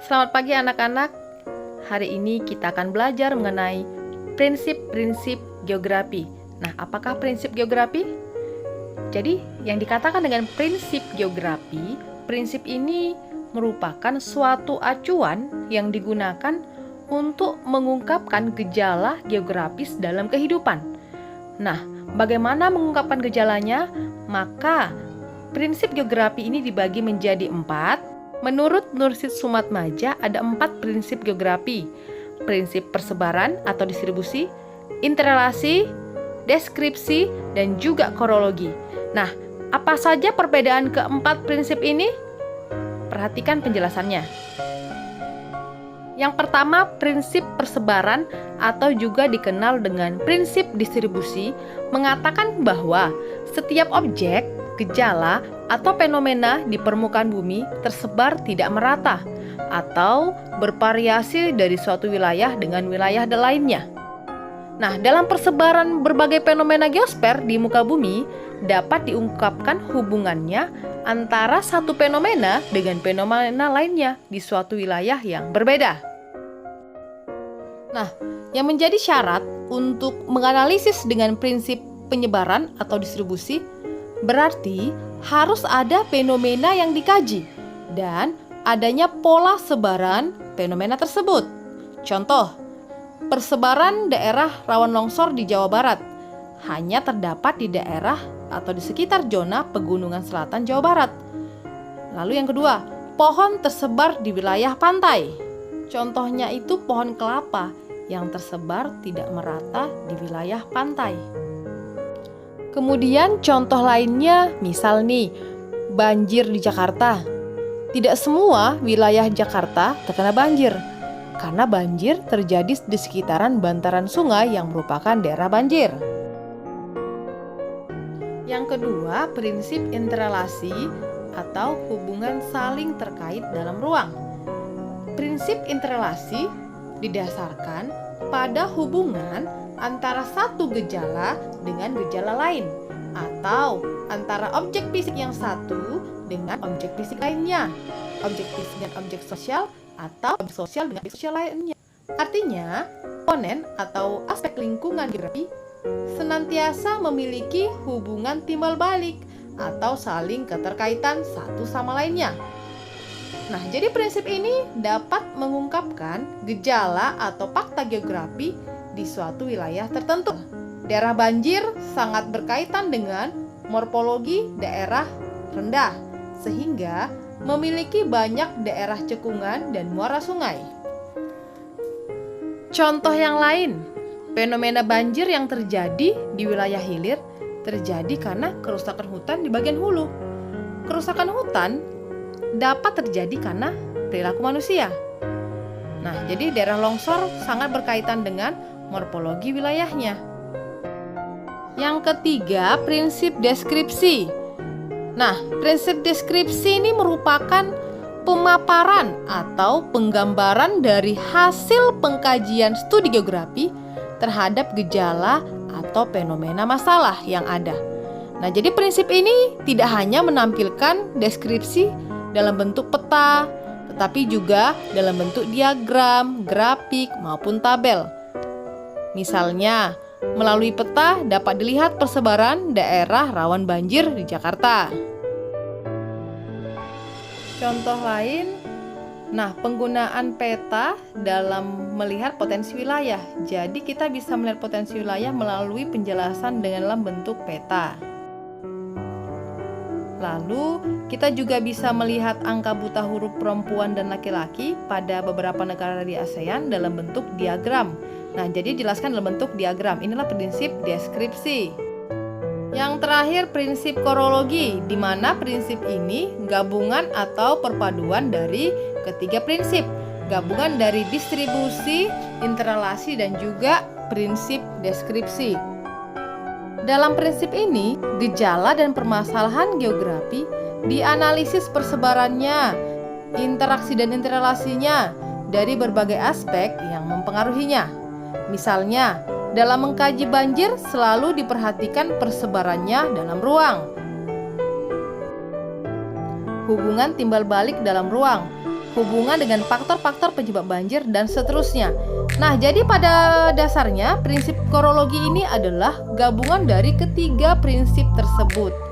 Selamat pagi anak-anak. Hari ini kita akan belajar mengenai prinsip-prinsip geografi. Nah, apakah prinsip geografi? Jadi, yang dikatakan dengan prinsip geografi, prinsip ini merupakan suatu acuan yang digunakan untuk mengungkapkan gejala geografis dalam kehidupan. Nah, bagaimana mengungkapkan gejalanya? Maka, prinsip geografi ini dibagi menjadi 4. Menurut Nursid Sumatmaja ada 4 prinsip geografi. Prinsip persebaran atau distribusi, interrelasi, deskripsi, dan juga korologi. Nah, apa saja perbedaan keempat prinsip ini? Perhatikan penjelasannya. Yang pertama, prinsip persebaran atau juga dikenal dengan prinsip distribusi mengatakan bahwa setiap objek, gejala, atau fenomena di permukaan bumi tersebar tidak merata atau bervariasi dari suatu wilayah dengan wilayah lainnya. Nah, dalam persebaran berbagai fenomena geosfer di muka bumi dapat diungkapkan hubungannya antara satu fenomena dengan fenomena lainnya di suatu wilayah yang berbeda. Nah, yang menjadi syarat untuk menganalisis dengan prinsip penyebaran atau distribusi berarti harus ada fenomena yang dikaji dan adanya pola sebaran fenomena tersebut. Contoh, persebaran daerah rawan longsor di Jawa Barat hanya terdapat di daerah atau di sekitar zona pegunungan selatan Jawa Barat. Lalu yang kedua, pohon tersebar di wilayah pantai. Contohnya itu pohon kelapa yang tersebar tidak merata di wilayah pantai. Kemudian contoh lainnya, misal nih, banjir di Jakarta. Tidak semua wilayah Jakarta terkena banjir, karena banjir terjadi di sekitaran bantaran sungai yang merupakan daerah banjir. Yang kedua, prinsip interrelasi atau hubungan saling terkait dalam ruang. Prinsip interrelasi didasarkan pada hubungan antara satu gejala dengan gejala lain atau antara objek fisik yang satu dengan objek fisik lainnya, objek fisik dengan objek sosial atau objek sosial dengan objek sosial lainnya. Artinya, komponen atau aspek lingkungan geografi senantiasa memiliki hubungan timbal balik atau saling keterkaitan satu sama lainnya. Nah, jadi prinsip ini dapat mengungkapkan gejala atau fakta geografi di suatu wilayah tertentu. Daerah banjir sangat berkaitan dengan morfologi daerah rendah, sehingga memiliki banyak daerah cekungan dan muara sungai. Contoh yang lain, fenomena banjir yang terjadi di wilayah hilir terjadi karena kerusakan hutan di bagian hulu. Kerusakan hutan dapat terjadi karena perilaku manusia. Nah, jadi daerah longsor sangat berkaitan dengan morfologi wilayahnya. Yang ketiga, prinsip deskripsi. Nah, prinsip deskripsi ini merupakan pemaparan atau penggambaran dari hasil pengkajian studi geografi terhadap gejala atau fenomena masalah yang ada. Nah, jadi prinsip ini tidak hanya menampilkan deskripsi dalam bentuk peta, tetapi juga dalam bentuk diagram, grafik, maupun tabel. Misalnya, melalui peta dapat dilihat persebaran daerah rawan banjir di Jakarta. Contoh lain, nah, penggunaan peta dalam melihat potensi wilayah. Jadi kita bisa melihat potensi wilayah melalui penjelasan dalam bentuk peta. Lalu, kita juga bisa melihat angka buta huruf perempuan dan laki-laki pada beberapa negara di ASEAN dalam bentuk diagram. Nah, jadi jelaskan dalam bentuk diagram. Inilah prinsip deskripsi. Yang terakhir, prinsip korologi, di mana prinsip ini gabungan atau perpaduan dari ketiga prinsip. Gabungan dari distribusi, interrelasi, dan juga prinsip deskripsi. Dalam prinsip ini, gejala dan permasalahan geografi dianalisis persebarannya, interaksi dan interrelasinya dari berbagai aspek yang mempengaruhinya. Misalnya, dalam mengkaji banjir selalu diperhatikan persebarannya dalam ruang. Hubungan timbal balik dalam ruang. hubungan dengan faktor-faktor penyebab banjir, dan seterusnya. Nah, jadi pada dasarnya prinsip korologi ini adalah gabungan dari ketiga prinsip tersebut.